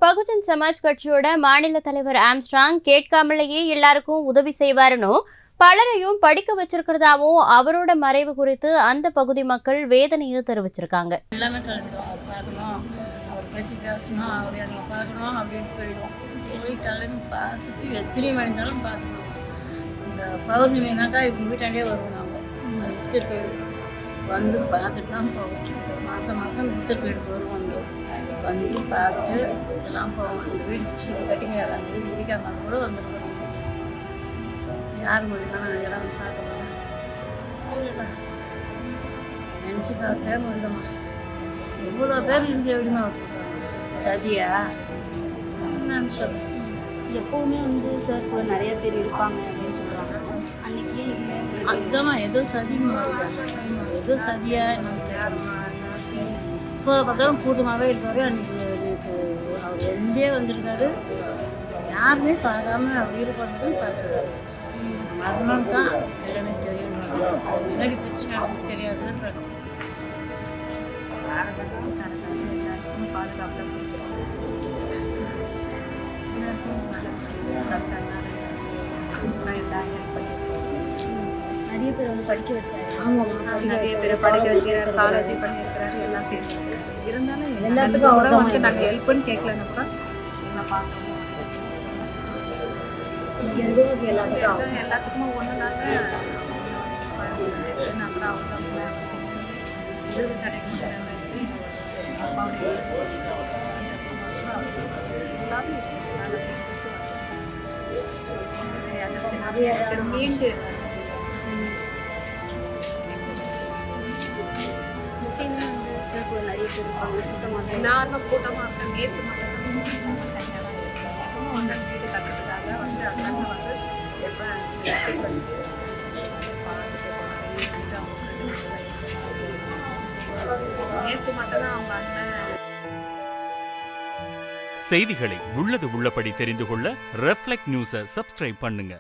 பகுஜன் சமாஜ் கட்சியோட மாநில தலைவர் ஆம்ஸ்ட்ராங் கேட்காமலேயே எல்லாருக்கும் உதவி செய்வாருன்னு பலரையும் படிக்க வச்சிருக்கிறதாவும் அவரோட மறைவு குறித்து அந்த பகுதி மக்கள் வேதனையை தெரிவிச்சிருக்காங்க. எல்லாமே பார்க்கணும், அவர் பேச்சு பேசணும், அவர் எங்களை பார்க்கணும் அப்படின்னு போயிடுவோம். போய் கிளம்பி பார்த்துட்டு எத்தனை மணி நேரம் பார்த்துக்கணும். இந்த பௌர்ணமினாக்கா இப்போ வீட்டாண்டே வருவோம். நாங்கள் புத்தர் கோயில் வந்து பார்த்துட்டு தான் போவோம். மாதம் மாதம் புத்தர் கோயிலுக்கு வருவோம். வந்து பார்த்துட்டு இதெல்லாம் போவோம். இந்த வீடு சீட்டு கட்டிங்க, அந்த வீடு இடிக்காம கூட வந்துருக்கோம். யார் மொழினா நான் இதெல்லாம் வந்து பார்க்க போகிறேன். அவ்வளோதான் நினச்சி பார்த்தே முடியலம்மா. இவ்வளோ பேர் இருந்து எப்படிமா விட்டுருக்காங்க? சதியா என்னன்னு சொல்லுங்கள். எப்போவுமே வந்து சார் கூட நிறைய பேர் இருப்பாங்க அப்படின்னு சொல்கிறாங்க. அன்றைக்கே இல்லை அதுதான் ஏதோ சதிமா ஏதோ சதியா என்னன்னு தெரியல. இப்போ பார்த்தாலும் கூட்டமாகவே இருக்காரு. அன்றைக்கி நேற்று அவர் எந்தே வந்திருக்காரு. யாருமே பார்க்காம அவர் இருப்பாருன்னு பார்த்துருக்காரு. மரணம் தான் எல்லாமே தெரியும். அது முன்னாடி பிரச்சனை நடந்து தெரியாதுன்றாங்க. எல்லாருக்கும் பாதுகாப்பு தான் கொடுத்துருவாங்க. எல்லாருக்கும் கஷ்டம் தான். நிறைய பேர் வந்து படிக்க வச்சாரு. நிறைய பேர் படிக்க வச்சுக்கிறாரு, காலேஜ் பண்ணியிருக்கிறாரு, எல்லாம் செய்யறாரு. இருந்தாலும் எல்லாத்துக்கும் கூட வந்து நாங்கள் ஹெல்ப்னு கேட்கலன்னா கூட எங்களை பார்க்கணும். எல்லாத்துக்குமே ஒன்றுனாக்க கூட அவங்க விருது கிடைக்கும். அப்பாவுடைய நிறைய மீண்டு நிறைய பேர் இருப்பாங்க. சுத்தமாக எல்லாருமே கூட்டமாக இருக்காங்க. நேற்று மட்டும் ஒன்றரை வீடு கட்டுறதுக்காக வந்து அண்ணன் வந்து எப்போ நேற்று மட்டும் தான் அவங்க அண்ணன். செய்திகளை உள்ளது உள்ளபடி தெரிந்து கொள்ள ரெஃப்ளெக்ட் நியூஸை சப்ஸ்கிரைப் பண்ணுங்க.